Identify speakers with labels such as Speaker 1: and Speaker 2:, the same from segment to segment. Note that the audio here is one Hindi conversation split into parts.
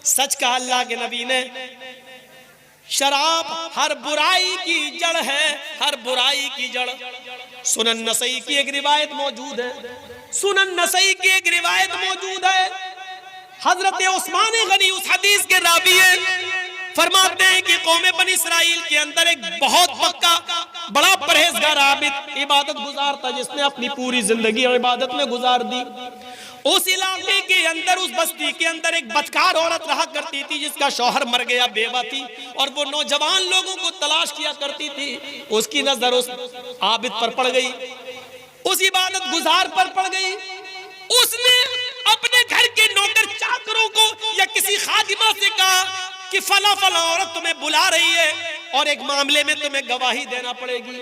Speaker 1: सच कहा अल्लाह के नबी ने, शराब हर बुराई की जड़ है, हर बुराई की जड़। सुनन नसई की एक रिवायत मौजूद है, सुनन नसई की एक रिवायत मौजूद है। हजरत उस्मान गनी उस हदीस के रावी हैं, फरमाते हैं कि कौम बनी इसराइल के अंदर एक बहुत पक्का बड़ा परहेजगार आबिद इबादत गुजार था, जिसने अपनी पूरी जिंदगी इबादत में गुजार दी। उस इलाके के अंदर, उस बस्ती के अंदर एक बदकार औरत रहा करती थी, जिसका शौहर मर गया, बेवा थी, और वो नौजवान लोगों को तलाश किया करती थी। उसकी नजर उस आबिद पर पड़ गई, उस इबादत गुजार पर पड़ गई। उसने अपने घर के नौकर चाकरों को या किसी खादिमा से कहा कि फला फला औरत तुम्हें बुला रही है और एक मामले में तुम्हें गवाही देना पड़ेगी।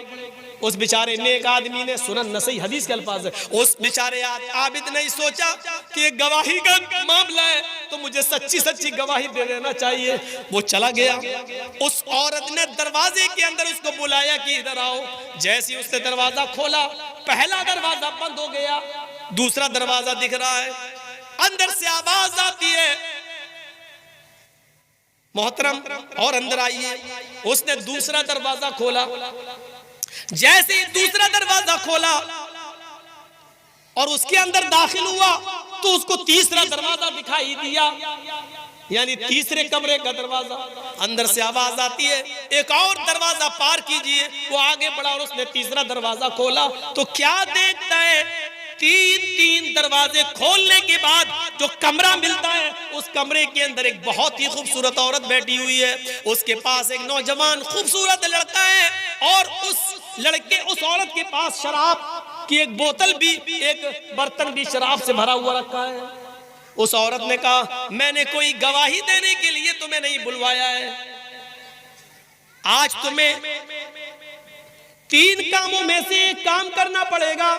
Speaker 1: उस बेचारे नेक आदमी ने, सुनन नसई हदीस के अल्फाज है, उस बेचारे आबिद ने सोचा कि एक गवाही का मामला है तो मुझे सच्ची सच्ची गवाही दे देना चाहिए। वो चला गया, उस औरत ने दरवाजे के अंदर उसको बुलाया कि इधर आओ। जैसे ही उसने दरवाजा खोला, पहला दरवाजा बंद हो गया, दूसरा दरवाजा दिख रहा है, अंदर से आवाज आती है, मोहतरम और अंदर आइए। उसने दूसरा दरवाजा खोला, जैसे ही दूसरा दरवाजा खोला और उसके अंदर दाखिल हुआ तो उसको तीसरा दरवाजा दिखाई दिया, यानी तीसरे कमरे का दरवाजा। अंदर से आवाज आती है, एक और दरवाजा पार कीजिए। वो आगे बढ़ा और उसने तीसरा दरवाजा खोला तो क्या देखता है, तीन दरवाजे खोलने के बाद जो कमरा मिलता है, उस कमरे के अंदर एक बहुत ही खूबसूरत औरत बैठी हुई है। उसके पास एक नौजवान खूबसूरत लड़का है और उस औरत के पास शराब की एक बोतल भी, एक बर्तन भी शराब से भरा हुआ रखा है। उस औरत ने कहा, मैंने कोई गवाही देने के लिए तुम्हें नहीं बुलवाया है, आज तुम्हें 3 कामों में से एक काम करना पड़ेगा।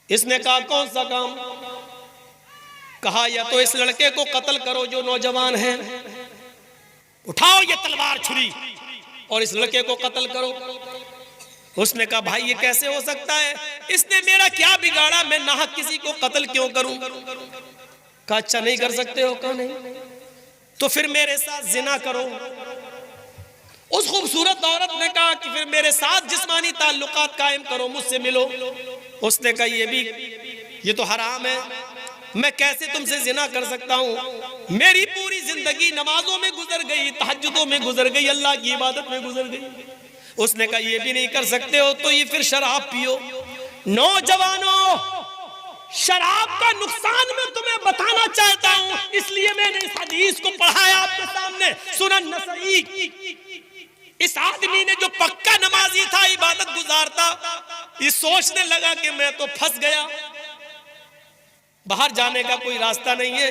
Speaker 1: इसने कहा, कौन सा काम? कहा, या तो इस लड़के को कत्ल करो जो नौजवान है, उठाओ ये तलवार छुरी और इस लड़के को कत्ल करो। उसने कहा, भाई ये कैसे हो सकता है, इसने मेरा क्या बिगाड़ा, मैं नाहक किसी को कत्ल क्यों करूं? कहा, अच्छा नहीं कर सकते हो? कहा नहीं। तो फिर मेरे साथ जिना करो। उस खूबसूरत औरत ने कहा कि फिर मेरे साथ जिस्मानी ताल्लुकात कायम करो, मुझसे मिलो। उसने कहा, ये तो हराम है, मैं कैसे तुमसे जिना कर सकता हूँ? मेरी पूरी जिंदगी नमाजों में गुजर गई, तहज्जुदों में गुजर गई, अल्लाह की इबादत में गुजर गई। उसने कहा, ये भी नहीं कर सकते हो तो ये फिर शराब पियो। नौजवानों, शराब का नुकसान मैं तुम्हें बताना चाहता हूँ, इसलिए मैंने इस हदीस को पढ़ाया आपके सामने। सुनन नसई। इस आदमी ने जो पक्का नमाजी था, इबादत गुजार था, ये सोचने लगा कि मैं तो फंस गया, बाहर जाने का कोई रास्ता नहीं है।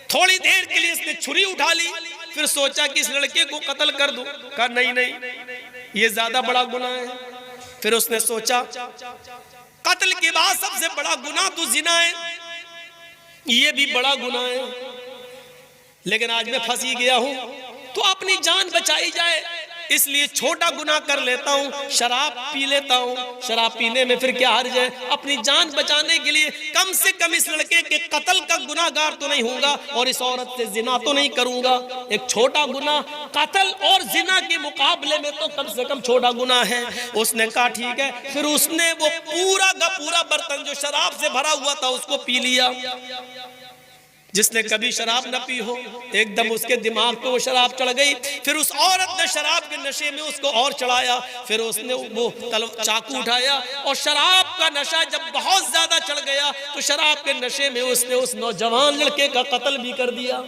Speaker 1: थोड़ी देर के लिए इसने छुरी उठा ली, फिर सोचा कि इस लड़के को कत्ल कर दूं। कहा, नहीं, ये ज्यादा बड़ा गुनाह है। फिर उसने सोचा, कत्ल के बाद सबसे बड़ा गुनाह तो जिना है, ये भी बड़ा गुनाह है, लेकिन आज मैं फंसी गया हूं तो अपनी जान बचाई जाए, इसलिए छोटा गुनाह कर लेता हूँ, शराब पी लेता हूँ। शराब पीने में फिर क्या हर्ज है? अपनी जान बचाने के लिए कम से कम इस लड़के के कत्ल का गुनाहगार तो नहीं होऊंगा और इस औरत से जिना तो नहीं करूंगा। एक छोटा गुनाह कत्ल और जिना के मुकाबले में तो कम से कम छोटा गुनाह है। उसने कहा ठीक है। फिर उसने वो पूरा का पूरा बर्तन जो शराब से भरा हुआ था उसको पी लिया। जिसने कभी शराब न पी हो, एकदम उसके दिमाग पे वो शराब चढ़ गई। फिर उस औरत ने शराब के नशे में उसको और चढ़ाया। फिर उसने वो चाकू उठाया और शराब का नशा जब बहुत ज्यादा चढ़ गया तो शराब के नशे में उसने उस नौजवान लड़के का कत्ल भी कर दिया।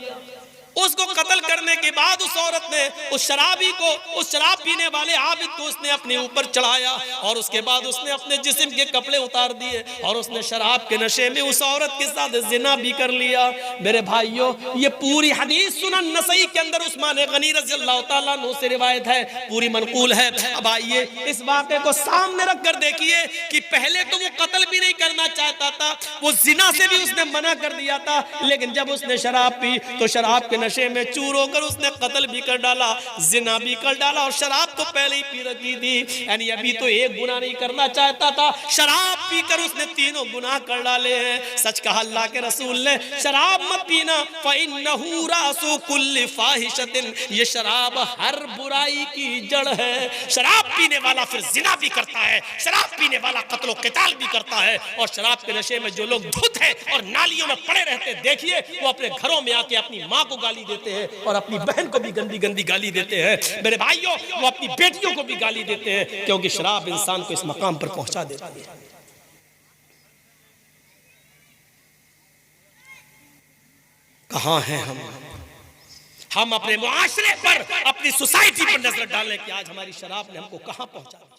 Speaker 1: उसको कत्ल करने के बाद उस औरत ने उस शराबी को, उस शराब पीने वाले आबिद को उसने अपने ऊपर चढ़ाया और उसके बाद उसने अपने जिस्म के कपड़े उतार दिए और उसने शराब के नशे में उस औरत के साथ जिना भी कर लिया। मेरे भाइयों, ये पूरी हदीस सुनन नसई के अंदर उस्मान गनी रज़ियल्लाहु ताला अन्हु से रिवायत है, पूरी मनकूल है। अब आइए इस वाक़े को सामने रख कर देखिए कि पहले तो वो कत्ल भी नहीं करना चाहता था, वो जिना से भी उसने मना कर दिया था, लेकिन जब उसने शराब पी तो शराब के नशे में चूर होकर उसने कत्ल भी कर डाला, जिना भी कर डाला, और शराब तो पहले ही पी रखी थी। यानी अभी तो एक गुनाह नहीं करना चाहता था, शराब पीकर उसने तीनों गुनाह कर डाले हैं। सच कहा अल्लाह के रसूल ने, शराब मत पीना, फ़इन्नहु रासु कुल्लि फ़ाहिशतिन, ये शराब हर बुराई की जड़ है। शराब पीने वाला फिर जिना भी करता है, शराब पीने वाला कत्लो क़िताल भी करता है, और शराब के नशे में जो लोग धुत हैं और नालियों में पड़े रहते, देखिए वो अपने घरों में आके अपनी माँ को गाली देते हैं और अपनी बहन को भी गंदी गंदी गाली देते हैं। मेरे भाइयों, वो अपनी बेटियों को भी गाली देते हैं, क्योंकि शराब इंसान को इस मकाम पर पहुंचा देती है। कहां हैं हम अपने मुआशरे पर, अपनी सोसाइटी पर नजर डालें कि आज हमारी शराब ने हमको कहां पहुंचा दिया।